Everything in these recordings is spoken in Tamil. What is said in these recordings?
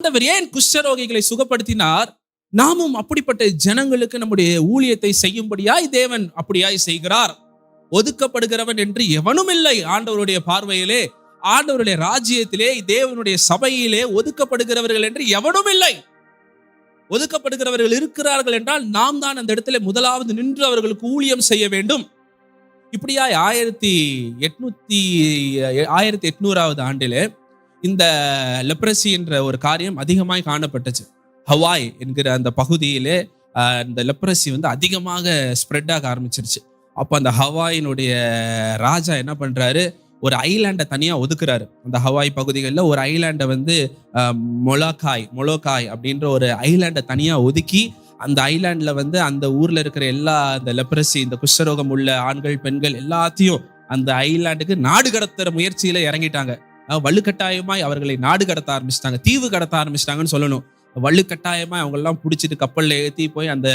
ஆண்டவர் ஏன் குஷ்டரோகிகளை சுகப்படுத்தினார்? நாமும் அப்படிப்பட்ட ஜனங்களுக்கு நம்முடைய ஊழியத்தை செய்யும்படியாய் தேவன் அப்படியாய் செய்கிறார். ஒதுக்கப்படுகிறவன் என்று எவனும் இல்லை ஆண்டவருடைய பார்வையிலே. ஆண்டவருடைய ராஜ்யத்திலே, தேவனுடைய சபையிலே ஒதுக்கப்படுகிறவர்கள் என்று எவனும் இல்லை. ஒதுக்கப்படுகிறவர்கள் இருக்கிறார்கள் என்றால் நாம் தான் அந்த இடத்துல முதலாவது நின்று அவர்களுக்கு ஊழியம் செய்ய வேண்டும். இப்படியாய் 1800வது ஆண்டிலே இந்த லெப்ரசி என்ற ஒரு காரியம் அதிகமாய் காணப்பட்டுச்சு. ஹவாய் என்கிற அந்த பகுதியிலே இந்த லெப்ரசி அதிகமாக ஸ்ப்ரெட் ஆக ஆரம்பிச்சிருச்சு. அப்போ அந்த ஹவாயினுடைய ராஜா என்ன பண்றாரு, ஒரு ஐலாண்டை தனியா ஒதுக்குறாரு. அந்த ஹவாய் பகுதிகளில் ஒரு ஐலாண்டை மொலோக்காய் அப்படின்ற ஒரு ஐலாண்டை தனியா ஒதுக்கி, அந்த ஐலாண்ட்ல அந்த ஊர்ல இருக்கிற எல்லா அந்த லெப்ரசி, இந்த குஷ்டரோகம் உள்ள ஆண்கள் பெண்கள் எல்லாத்தையும் அந்த ஐலாண்டுக்கு நாடு கடத்துற முயற்சியில இறங்கிட்டாங்க. வலுக்கட்டாயமாய் அவர்களை நாடு கடத்த ஆரம்பிச்சிட்டாங்க, தீவு கடத்த ஆரம்பிச்சிட்டாங்கன்னு சொல்லணும். வலுக்கட்டாயமாய் அவங்க எல்லாம் பிடிச்சிட்டு கப்பல்ல ஏற்றி போய் அந்த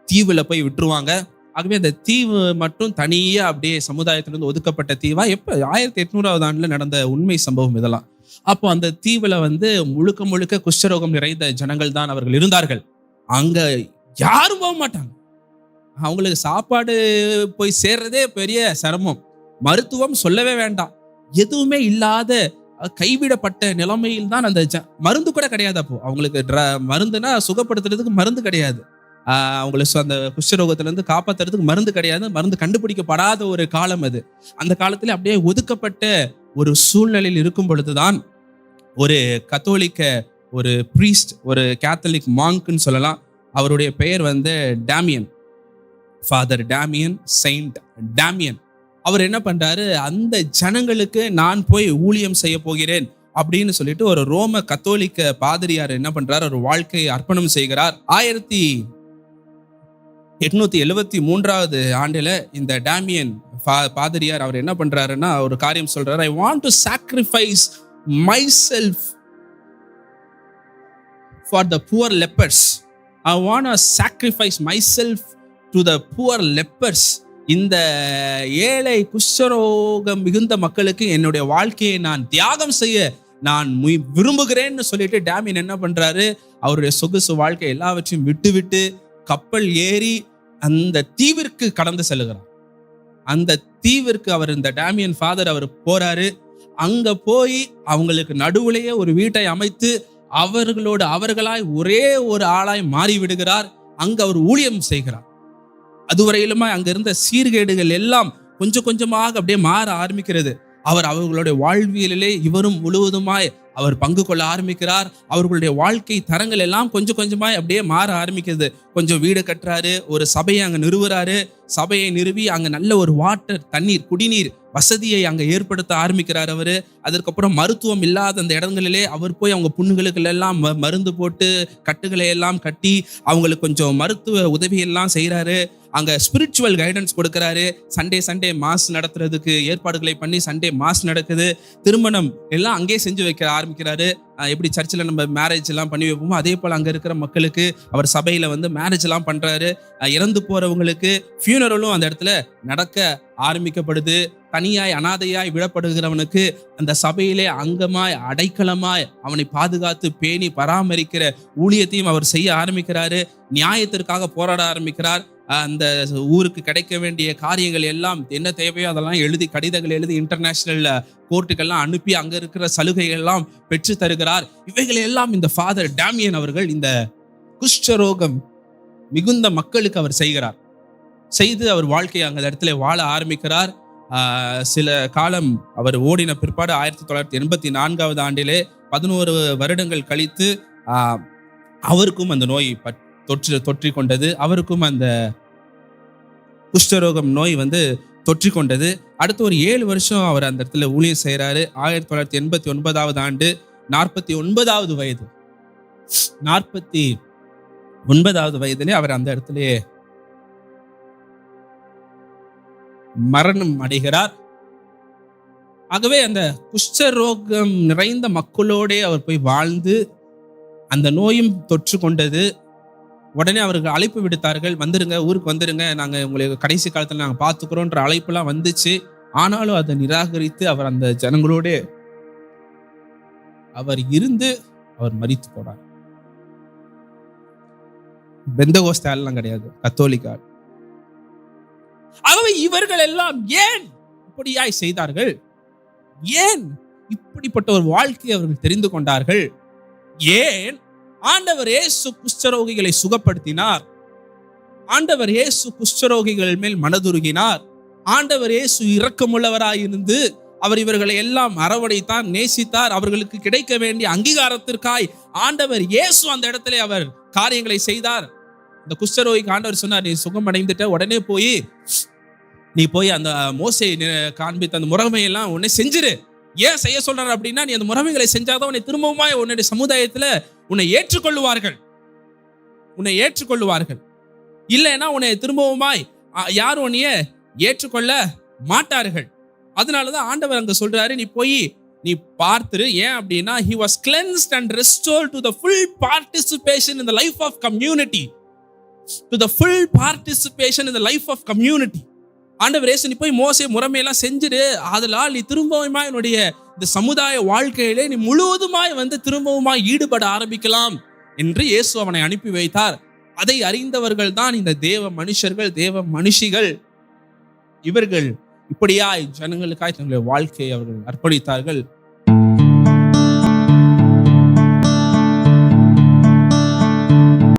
தீவுல போய் விட்டுருவாங்க. ஆகவே அந்த தீவு மட்டும் தனியா அப்படியே சமுதாயத்திலிருந்து ஒதுக்கப்பட்ட தீவா. எப்ப 1800வது ஆண்டுல நடந்த உண்மை சம்பவம் இதெல்லாம். அப்போ அந்த தீவுல முழுக்க முழுக்க குஷ்டரோகம் நிறைந்த ஜனங்கள் தான் அவர்கள் இருந்தார்கள். அங்க யாரும் போக மாட்டாங்க. அவங்களுக்கு சாப்பாடு போய் சேர்றதே பெரிய சிரமம். மருத்துவம் சொல்லவே வேண்டாம். எதுவுமே இல்லாத கைவிடப்பட்ட நிலைமையில் தான் அந்த மருந்து கூட கிடையாது. அப்போ அவங்களுக்கு மருந்துனா சுகப்படுத்துறதுக்கு மருந்து கிடையாது. அவங்களுக்கு அந்த குஷ்டரோகத்திலிருந்து காப்பாத்துறதுக்கு மருந்து கிடையாது. மருந்து கண்டுபிடிக்கப்படாத ஒரு காலம் அது. அந்த காலத்துல அப்படியே ஒதுக்கப்பட்ட ஒரு சூழ்நிலையில் இருக்கும் பொழுதுதான் ஒரு கத்தோலிக்க ஒரு பிரீஸ்ட், ஒரு கேத்தலிக் மாங்க்னு சொல்லலாம். அவருடைய பெயர் Damien, father Damien, saint Damien. அவர் என்ன பண்றாரு, அந்த ஜனங்களுக்கு நான் போய் ஊழியம் செய்ய போகிறேன் அப்படின்னு சொல்லிட்டு ஒரு ரோம கத்தோலிக்க பாதிரியார் என்ன பண்றாரு, ஒரு வாழ்க்கையை அர்ப்பணம் செய்கிறார். 1873வது ஆண்டுல இந்த டேமியன் பாதிரியார் அவர் என்ன பண்றாருன்னா ஒரு காரியம் சொல்றாரு. I want to sacrifice myself for the poor lepers. I want to sacrifice myself to the poor lepers. இந்த ஏழை குஷ்டரோகம் மிகுந்த மக்களுக்கு என்னுடைய வாழ்க்கையை நான் தியாகம் செய்ய நான் விரும்புகிறேன்னு சொல்லிட்டு டேமியன் என்ன பண்றாரு, அவருடைய சொகுசு வாழ்க்கை எல்லாவற்றையும் விட்டு கப்பல் ஏறி அந்த தீவிற்கு கடந்து செல்லுகிறார். அந்த தீவிற்கு அவர் இந்த டேமியன் ஃபாதர் அவர் போறாரு. அங்க போய் அவங்களுக்கு நடுவுலையே ஒரு வீட்டை அமைத்து அவர்களாய் ஒரே ஒரு ஆளாய் மாறி விடுகிறார். அங்க அவர் ஊழியம் செய்கிறார். அதுவரையிலுமா அங்க இருந்த சீர்கேடுகள் எல்லாம் கொஞ்சம் கொஞ்சமாக அப்படியே மாற ஆரம்பிக்கிறது. அவர்களுடைய வாழ்வியலிலே இவரும் முழுவதுமாய் அவர் பங்கு கொள்ள ஆரம்பிக்கிறார். அவர்களுடைய வாழ்க்கை தரங்கள் எல்லாம் கொஞ்சம் கொஞ்சமாய் அப்படியே மாற ஆரம்பிக்கிறது. கொஞ்சம் வீடு கட்டுறாரு, ஒரு சபையை அங்க நிறுவுறாரு. சபையை நிறுவி அங்க நல்ல ஒரு வாட்டர், தண்ணீர், குடிநீர் வசதியை அங்க ஏற்படுத்த ஆரம்பிக்கிறார் அவரு. அதற்கப்புறம் மருத்துவம் இல்லாத அந்த இடங்களிலே அவர் போய் அவங்க புண்ணுகளுக்கு எல்லாம் மருந்து போட்டு கட்டுகளை எல்லாம் கட்டி அவங்களுக்கு கொஞ்சம் மருத்துவ உதவி எல்லாம் செய்யறாரு. அங்க ஸ்பிரிச்சுவல் கைடன்ஸ் கொடுக்கிறாரு. சண்டே மாஸ் நடத்துறதுக்கு ஏற்பாடுகளை பண்ணி சண்டே மாஸ் நடக்குது. திருமணம் எல்லாம் அங்கே செஞ்சு வைக்க ஆரம்பிக்கிறாரு. எப்படி சர்ச்சில் நம்ம மேரேஜ் எல்லாம் பண்ணி வைப்போமோ அதே போல அங்க இருக்கிற மக்களுக்கு அவர் சபையில மேரேஜ் எல்லாம் பண்றாரு. இறந்து போறவங்களுக்கு ஃபியூனரலும் அந்த இடத்துல நடக்க ஆரம்பிக்கப்படுது. தனியாய் அனாதையாய் விடப்படுகிறவனுக்கு அந்த சபையிலே அங்கமாய் அடைக்கலமாய் அவனை பாதுகாத்து பேணி பராமரிக்கிற ஊழியத்தையும் அவர் செய்ய ஆரம்பிக்கிறாரு. நியாயத்திற்காக போராட ஆரம்பிக்கிறார். அந்த ஊருக்கு கிடைக்க வேண்டிய காரியங்கள் எல்லாம் என்ன தேவையோ அதெல்லாம் எழுதி, கடிதங்கள் எழுதி இன்டர்நேஷனல் கோர்ட்டுக்கெல்லாம் அனுப்பி அங்க இருக்கிற சலுகைகள் எல்லாம் பெற்று தருகிறார். இவைகளை எல்லாம் இந்த ஃபாதர் டேமியன் அவர்கள் இந்த குஷ்டரோகம் மிகுந்த மக்களுக்கு அவர் செய்கிறார். செய்து அவர் வாழ்க்கையை அந்த இடத்துல வாழ ஆரம்பிக்கிறார். சில காலம் அவர் ஓடின பிற்பாடு 1984வது ஆண்டிலே 11 வருடங்கள் கழித்து அவருக்கும் அந்த நோய் தொற்றிக் கொண்டது. அவருக்கும் அந்த குஷ்டரோகம் நோய் தொற்றிக் கொண்டது. அடுத்து ஒரு 7 வருஷம் அவர் அந்த இடத்துல ஊழியம் செய்யறாரு. 1989வது ஆண்டு 49வது வயது 49வது வயதிலே அவர் அந்த இடத்திலே மரணம் அடைகிறார். ஆகவே அந்த குஷ்டரோகம் நிறைந்த மக்களோட அவர் போய் வாழ்ந்து அந்த நோயும் தொற்று கொண்டது. உடனே அவர்கள் அழைப்பு விடுத்தார்கள், வந்துருங்க, ஊருக்கு வந்துருங்க, நாங்க உங்களுக்கு கடைசி காலத்துல நாங்க பார்த்துக்கிறோன்ற அழைப்புலாம் வந்துச்சு. ஆனாலும் அதை நிராகரித்து அவர் அந்த ஜனங்களோட அவர் இருந்து அவர் மரித்து போனார். பெந்தகோஸ்தாலாம் கிடையாது, கத்தோலிக்கா. ஆகவே இவர்கள் எல்லாம் ஏன் இப்படியாய் செய்தார்கள்? ஏன் இப்படிப்பட்ட ஒரு வாழ்க்கையை அவர்கள் தெரிந்து கொண்டார்கள்? ஏன் ஆண்டவர் இயேசு குஷ்டரோகிகளை சுகப்படுத்தினார்? ஆண்டவர் இயேசு குஷ்டரோகிகள் மேல் மனதுருகினார். ஆண்டவர் இயேசு இரக்கமுள்ளவராயிருந்து அவர் இவர்களை எல்லாம் அரவணைத்தார், நேசித்தார். அவர்களுக்கு கிடைக்க வேண்டிய அங்கீகாரத்திற்காய் ஆண்டவர் இயேசு அந்த இடத்துல அவர் காரியங்களை செய்தார். இந்த குஷ்டரோகிக்கு ஆண்டவர் சொன்னார், நீ சுகம் அடைந்துட்ட, உடனே நீ போய் அந்த மோசே காண்பித்த அந்த முறைமையெல்லாம் உன்னை செஞ்சிரு. ஏன் செய்ய சொல்றாரு அப்படின்னா, நீ அந்த முறைமைகளை செஞ்சாதான் உன்னை திரும்பவுமாய் உன்னுடைய சமுதாயத்துல உன்னை ஏற்றுக்கொள்ளுவார்கள். இல்லைன்னா உன்னை திரும்பவுமாய் யாரும் உன்னைய ஏற்றுக்கொள்ள மாட்டார்கள். அதனாலதான் ஆண்டவர் அங்க சொல்றாரு, நீ போய் நீ பார்த்துரு. ஏன் அப்படின்னா, he was cleansed and restored to the full participation in the life of community. ஆண்டவர் இயேசு, நீ போய் மோசே முறைமையெல்லாம் செஞ்சிடு, அதனால் நீ திரும்பவுமாய் என்னுடைய இந்த சமுதாய வாழ்க்கையிலே நீ முழுவதுமாய் திரும்பவுமாய் ஈடுபட ஆரம்பிக்கலாம் என்று இயேசு அவனை அனுப்பி வைத்தார். அதை அறிந்தவர்கள் தான் இந்த தேவ மனுஷர்கள், தேவ மனுஷிகள். இவர்கள் இப்படியாய் ஜனங்களுக்காய் தங்களுடைய வாழ்க்கையை அவர்கள் அர்ப்பணித்தார்கள்.